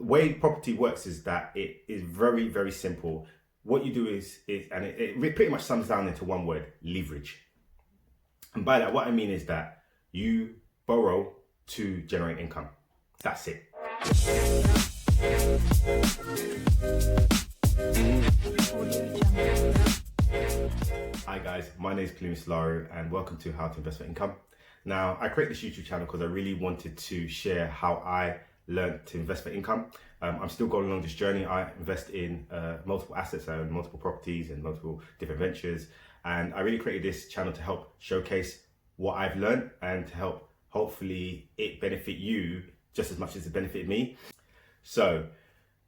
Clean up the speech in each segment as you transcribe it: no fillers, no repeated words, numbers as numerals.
the way property works is that it is very, very simple. What you do is and it pretty much sums down into one word: leverage. And by that, what I mean is that you borrow to generate income. That's it. Hi guys, my name is Pelumi Solaru and welcome to How to Invest for Income. Now, I created this YouTube channel because I really wanted to share how I learned to invest for income. I'm still going along this journey. I invest in multiple assets, I own multiple properties and multiple different ventures. And I really created this channel to help showcase what I've learned and to help hopefully it benefit you just as much as it benefited me. So,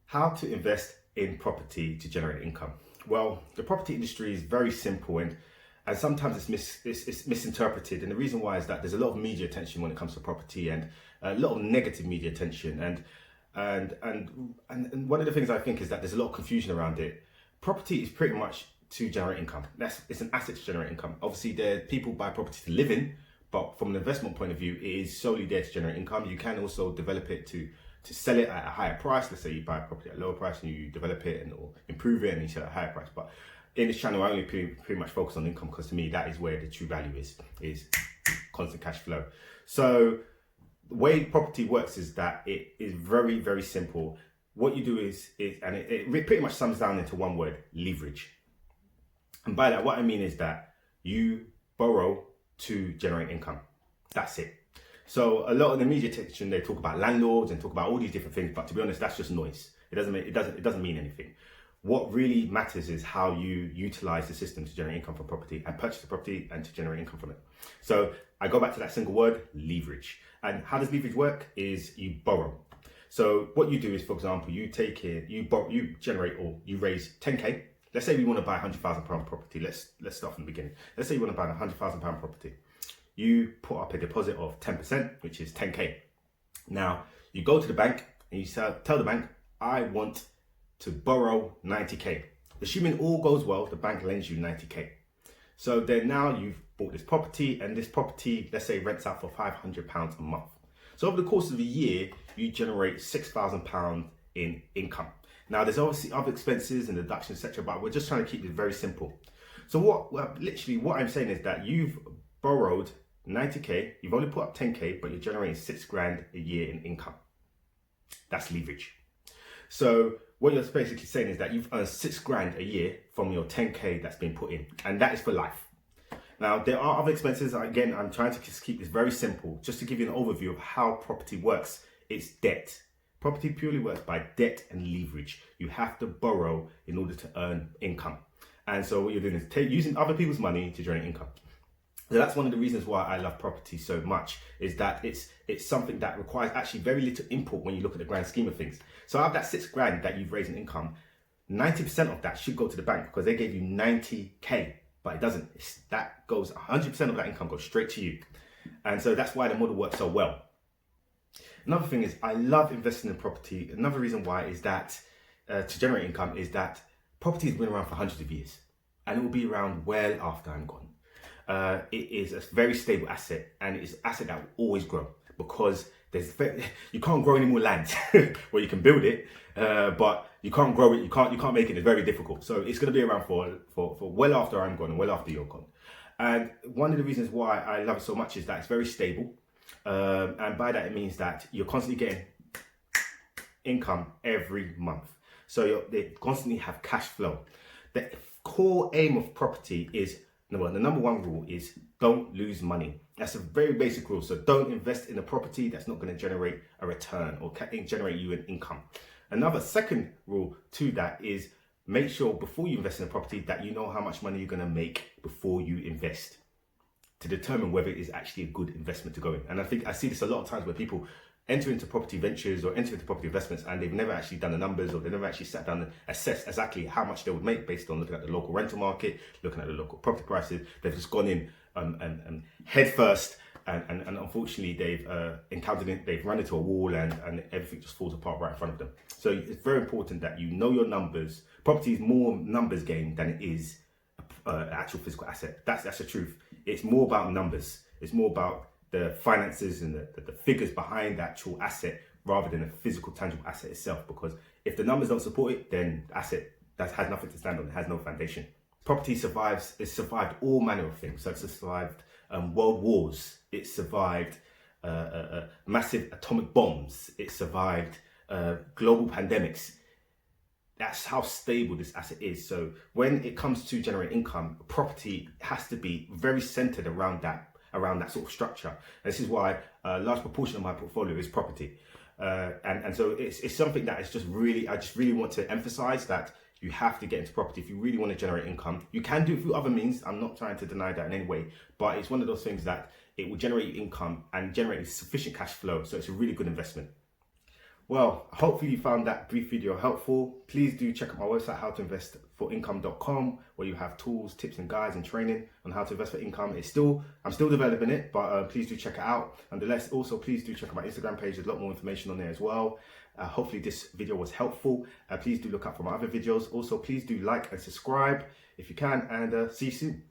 how to invest in property to generate income? Well, the property industry is very simple and sometimes it's misinterpreted. And the reason why is that there's a lot of media attention when it comes to property and a lot of negative media attention. And one of the things I think is that there's a lot of confusion around it. Property is pretty much to generate income. It's an asset to generate income. Obviously, people buy property to live in, but from an investment point of view, it is solely there to generate income. You can also develop it to sell it at a higher price. Let's say you buy a property at a lower price and you develop it or improve it and you sell it at a higher price. But in this channel, I only pretty much focus on income because to me, that is where the true value is constant cash flow. So the way property works is that it is very, very simple. What you do is and it pretty much sums down into one word: leverage. And by that, what I mean is that you borrow to generate income. That's it. So a lot of the media attention, they talk about landlords and talk about all these different things, but to be honest, that's just noise. It doesn't mean anything. What really matters is how you utilize the system to generate income from property and purchase the property and to generate income from it. So I go back to that single word: leverage. And how does leverage work? Is you borrow. So what you do is, for example, you generate or you raise 10k. Let's say we want to buy £100,000 property. Let's start from the beginning. Let's say you want to buy a £100,000 property. You put up a deposit of 10%, which is 10k. Now you go to the bank and you tell the bank, I want to borrow 90k. Assuming all goes well, the bank lends you 90k. So then now you've bought this property and this property, let's say, rents out for £500 a month. So over the course of a year, you generate £6,000 in income. Now there's obviously other expenses and deductions, etc., but we're just trying to keep it very simple. So what I'm saying is that you've borrowed 90k, you've only put up 10k, but you're generating £6,000 a year in income. That's leverage. So what you're basically saying is that you've earned £6,000 a year from your 10k that's been put in, and that is for life. Now there are other expenses. Again, I'm trying to just keep this very simple, just to give you an overview of how property works. It's debt. Property purely works by debt and leverage. You have to borrow in order to earn income. And so what you're doing is using other people's money to generate income. So that's one of the reasons why I love property so much, is that it's something that requires actually very little input when you look at the grand scheme of things. So out of that £6,000 that you've raised in income, 90% of that should go to the bank because they gave you 90k, but it doesn't. That goes 100% of that income goes straight to you. And so that's why the model works so well. Another thing is I love investing in property. Another reason why is that to generate income is that property has been around for hundreds of years and it will be around well after I'm gone. It is a very stable asset and it's an asset that will always grow because you can't grow any more land. Well, you can build it, but you can't grow it. You can't make it. It's very difficult. So it's going to be around for well after I'm gone and well after you're gone. And one of the reasons why I love it so much is that it's very stable. And by that, it means that you're constantly getting income every month. So they constantly have cash flow. The core aim of property is, the number one rule is don't lose money. That's a very basic rule. So don't invest in a property that's not going to generate a return or generate you an income. Another second rule to that is make sure before you invest in a property that you know how much money you're going to make before you invest, to determine whether it is actually a good investment to go in. And I think I see this a lot of times where people enter into property ventures or enter into property investments and they've never actually done the numbers, or they've never actually sat down and assessed exactly how much they would make based on looking at the local rental market, looking at the local property prices. They've just gone in head first and unfortunately they've encountered it, they've run into a wall and everything just falls apart right in front of them. So it's very important that you know your numbers. Property is more numbers game than it is actual physical asset. That's the truth. It's more about numbers. It's more about the finances and the figures behind the actual asset rather than a physical, tangible asset itself. Because if the numbers don't support it, then the asset that has nothing to stand on, it has no foundation. Property it's survived all manner of things. So it's survived world wars, it survived massive atomic bombs, it survived global pandemics. That's how stable this asset is. So when it comes to generating income, property has to be very centered around that sort of structure. And this is why a large proportion of my portfolio is property. And so it's something that is I just really want to emphasize that you have to get into property if you really want to generate income. You can do it through other means. I'm not trying to deny that in any way, but it's one of those things that it will generate you income and generate sufficient cash flow. So it's a really good investment. Well, hopefully you found that brief video helpful. Please do check out my website, howtoinvestforincome.com, where you have tools, tips and guides and training on how to invest for income. I'm still developing it, but please do check it out. Nonetheless, also please do check out my Instagram page. There's a lot more information on there as well. Hopefully this video was helpful. Please do look out for my other videos. Also, please do like and subscribe if you can, and see you soon.